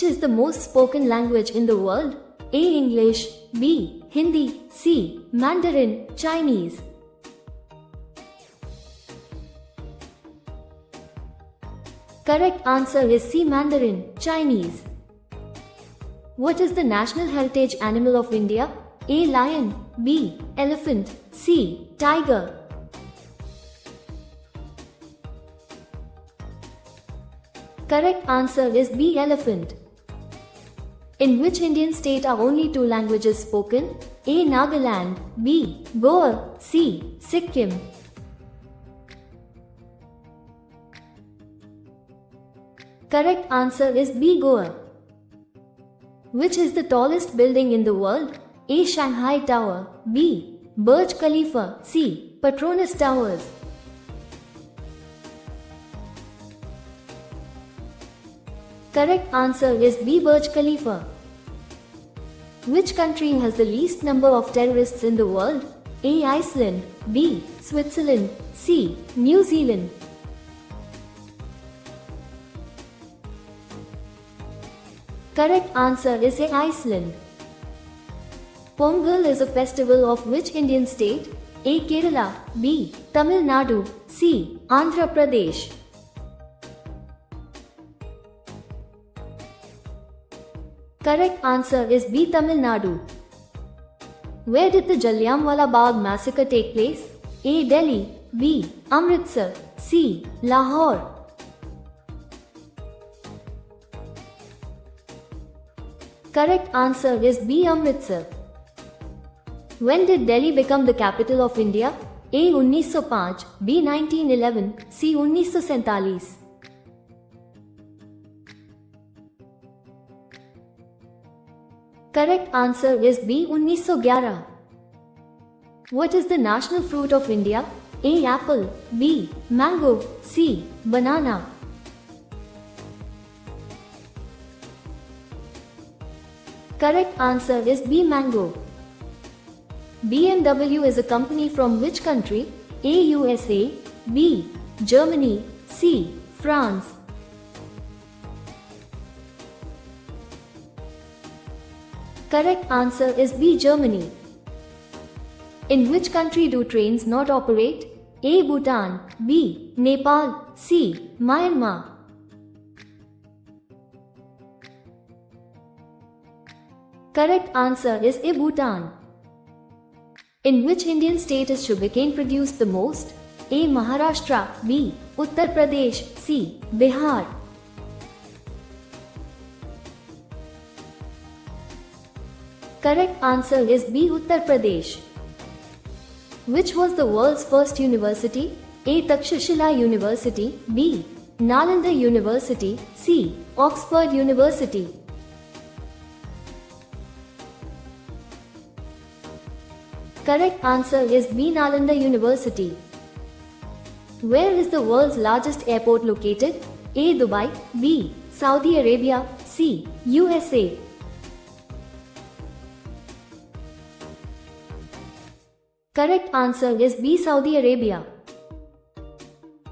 Which is the most spoken language in the world? A. English, B. Hindi, C. Mandarin, Chinese. Correct answer is C. Mandarin, Chinese. What is the national heritage animal of India? A. Lion, B. Elephant, C. Tiger. Correct answer is B. Elephant. In which Indian state are only two languages spoken? A. Nagaland, B. Goa, C. Sikkim. Correct answer is B. Goa. Which is the tallest building in the world? A. Shanghai Tower, B. Burj Khalifa, C. Petronas Towers. Correct answer is B. Burj Khalifa. Which country has the least number of terrorists in the world? A. Iceland, B. Switzerland, C. New Zealand. Correct answer is A. Iceland. Pongal is a festival of which Indian state? A. Kerala, B. Tamil Nadu, C. Andhra Pradesh. Correct answer is B. Tamil Nadu. Where did the Jallianwala Bagh massacre take place? A. Delhi, B. Amritsar, C. Lahore. Correct answer is B. Amritsar. When did Delhi become the capital of India? A. 1905, B. 1911, C. 1947. Correct answer is B. 1911. What is the national fruit of India? A. Apple, B. Mango, C. Banana. Correct answer is B. Mango. BMW is a company from which country? A. USA, B. Germany, C. France. Correct answer is B. Germany. In which country do trains not operate? A. Bhutan, B. Nepal, C. Myanmar. Correct answer is A. Bhutan. In which Indian state is sugarcane produced the most? A. Maharashtra, B. Uttar Pradesh, C. Bihar. Correct answer is B. Uttar Pradesh. Which was the world's first university? A. Takshashila University, B. Nalanda University, C. Oxford University. Correct answer is B. Nalanda University. Where is the world's largest airport located? A. Dubai, B. Saudi Arabia, C. USA. Correct answer is B. Saudi Arabia.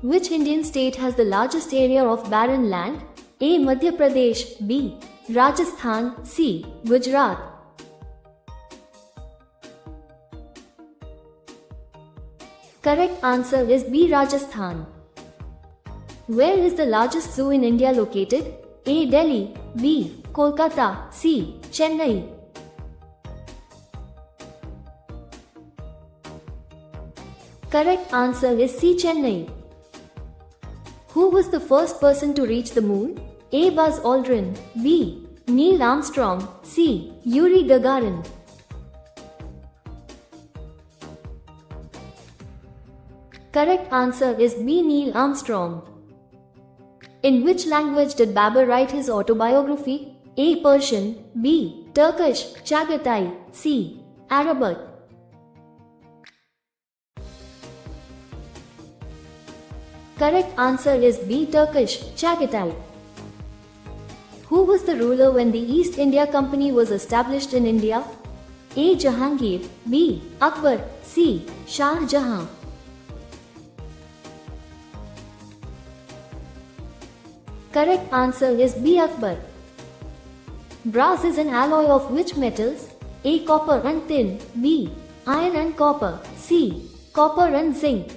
Which Indian state has the largest area of barren land? A. Madhya Pradesh, B. Rajasthan, C. Gujarat. Correct answer is B. Rajasthan. Where is the largest zoo in India located? A. Delhi, B. Kolkata, C. Chennai. Correct answer is C. Chennai. Who was the first person to reach the moon? A. Buzz Aldrin, B. Neil Armstrong, C. Yuri Gagarin. Correct answer is B. Neil Armstrong. In which language did Babur write his autobiography? A. Persian, B. Turkish, Chagatai, C. Arabic. Correct answer is B. Turkish, Chagatai. Who was the ruler when the East India Company was established in India? A. Jahangir, B. Akbar, C. Shah Jahan. Correct answer is B. Akbar. Brass is an alloy of which metals? A. Copper and tin. B. Iron and copper. C. Copper and zinc.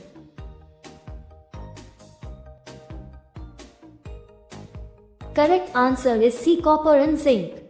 Correct answer is C. Copper and zinc.